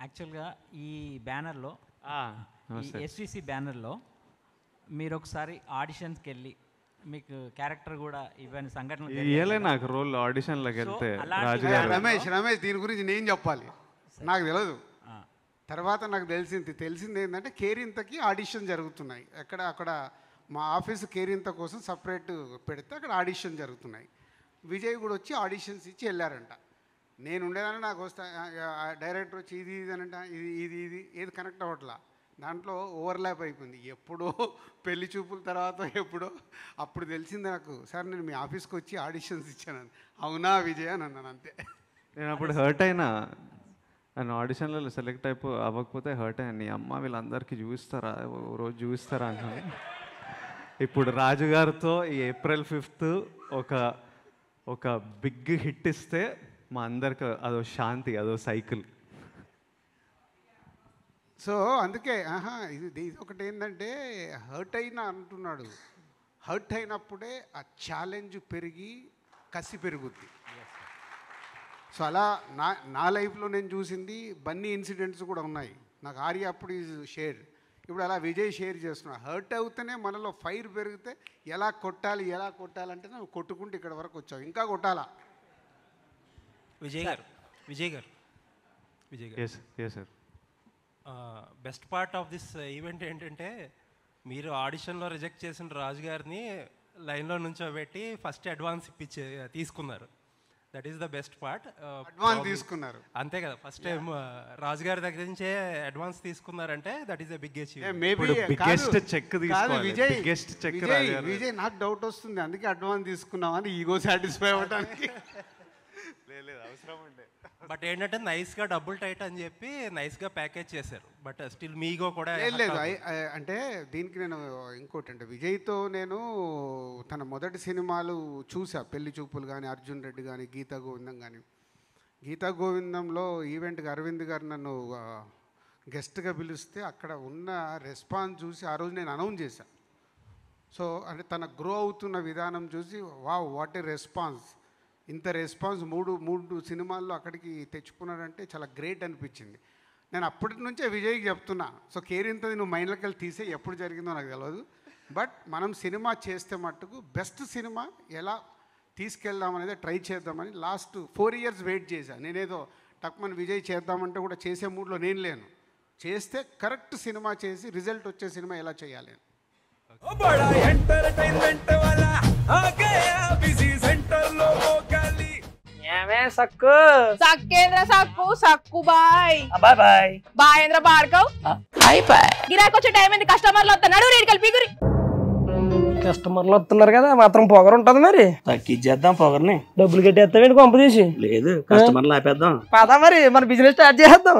యాక్చువల్గా ఈ బ్యానర్లో ఎస్విసి బ్యానర్లో మీరు ఒకసారి ఆడిషన్స్కి వెళ్ళి మీకు క్యారెక్టర్ కూడా ఇవన్నీ సంఘటనలు నాకు రోల్ ఆడిషన్లోకి వెళ్తే రమేష్ దీని గురించి నేను చెప్పాలి. నాకు తెలియదు, తర్వాత నాకు తెలిసింది ఏంటంటే కేరింతకి ఆడిషన్ జరుగుతున్నాయి. అక్కడ మా ఆఫీసు కేరింత కోసం సపరేట్ పెడితే అక్కడ ఆడిషన్ జరుగుతున్నాయి. విజయ్ కూడా వచ్చి ఆడిషన్స్ ఇచ్చి వెళ్ళారంట. నేను ఉండేదాన్ని నాకు వస్తా డైరెక్టర్ వచ్చి ఇది అనంట ఇది ఏది కనెక్ట్ అవ్వట్లా, దాంట్లో ఓవర్లాప్ అయిపోయింది. ఎప్పుడో పెళ్లి చూపుల తర్వాత ఎప్పుడో అప్పుడు తెలిసింది నాకు, సార్ నేను మీ ఆఫీస్కి వచ్చి ఆడిషన్స్ ఇచ్చాను. అవునా విజయ్ అని అన్నాను, అంతే. నేను అప్పుడు హర్ట్ అయినా, నన్ను ఆడిషన్లలో సెలెక్ట్ అవ్వకపోతే హర్ట్ అయ్యాను. నీ అమ్మ వీళ్ళందరికీ చూపిస్తారా, రోజు చూపిస్తారా అన్నాను. ఇప్పుడు రాజుగారితో ఈ April 5th ఒక బిగ్ హిట్ ఇస్తే మా అందరికి అదో శాంతి, అదో సైకిల్. సో అందుకే ఇది ఒకటి ఏంటంటే హర్ట్ అయినా అంటున్నాడు. హర్ట్ అయినప్పుడే ఆ ఛాలెంజ్ పెరిగి కసి పెరుగుద్ది. సో అలా నా లైఫ్లో నేను చూసింది బన్నీ ఇన్సిడెంట్స్ కూడా ఉన్నాయి. నాకు ఆర్య అప్పుడు ఈజ్ షేర్, ఇప్పుడు అలా విజయ్ షేర్ చేస్తున్నాడు. హర్ట్ అవుతూనే మనలో ఫైర్ పెరిగితే ఎలా కొట్టాలంటే నువ్వు కొట్టుకుంటూ ఇక్కడ వరకు వచ్చావు, ఇంకా కొట్టాలా. విజయ్ గారు best part of this event ఏంటంటే మీరు ఆడిషన్లో రిజెక్ట్ చేసిన రాజు గారిని లైన్లో నుంచోబెట్టి ఫస్ట్ అడ్వాన్స్ తీసుకున్నారు. That is the best part. Advance తీసుకున్నారు అంతే కదా, ఫస్ట్ టైం రాజు గారి దగ్గర నుంచే అడ్వాన్స్ తీసుకున్నారంటే that is the big achievement. Vijay నాకు డౌట్ వస్తుంది, అందుకే అడ్వాన్స్ తీసుకున్నామని ఈగో సాటిస్ఫై అవ్వడానికి. బట్ ఏంటంటే నైస్గా డబుల్ టైట్ అని చెప్పి నైస్గా ప్యాకేజ్ చేశారు. బట్ స్టిల్ మీగో కూడా లేదు. అంటే దీనికి నేను ఇంకోటి అంటే విజయ్తో నేను తన మొదటి సినిమాలు చూసా, పెళ్లి చూపులు కానీ, అర్జున్ రెడ్డి కానీ, గీతా గోవిందం కానీ. గీతా గోవిందంలో ఈవెంట్కి అరవింద్ గారు నన్ను గెస్ట్గా పిలిస్తే అక్కడ ఉన్న రెస్పాన్స్ చూసి ఆ రోజు నేను అనౌన్స్ చేశాను. సో అంటే తన గ్రో అవుతున్న విధానం చూసి వాట్ ఏ రెస్పాన్స్, ఇంత రెస్పాన్స్ మూడు సినిమాల్లో అక్కడికి తెచ్చుకున్నాడంటే చాలా గ్రేట్ అనిపించింది. నేను అప్పటి నుంచే విజయ్కి చెప్తున్నా, సో కేరింతది నువ్వు మైండ్లోకి వెళ్ళి తీసే, ఎప్పుడు జరిగిందో నాకు తెలియదు. బట్ మనం సినిమా చేస్తే మట్టుకు బెస్ట్ సినిమా ఎలా తీసుకెళ్దామనేది ట్రై చేద్దామని లాస్ట్ 4 years వెయిట్ చేశాను. నేనేదో టక్మన్ విజయ్ చేద్దామంటే కూడా చేసే మూడ్లో నేను లేను. చేస్తే కరెక్ట్ సినిమా చేసి రిజల్ట్ వచ్చే సినిమా ఎలా చేయాలి. సక్కు బాయ్ బాయేంద్ర భార్గవ్ గిరాకొచ్చే టైం ఏంది, కస్టమర్లు వస్తున్నాడు రేడికల్ పీగురి. కస్టమర్లు వస్తున్నారు కదా, మాత్రం పొగరు ఉంటది. మరి తగ్గించేద్దాం పొగర్ని. డబ్బులు కట్టేస్తావేంటి కొంప తీసి? లేదు, కస్టమర్లు ఆపేద్దాం. పదా మరి మన బిజినెస్ స్టార్ట్ చేద్దాం.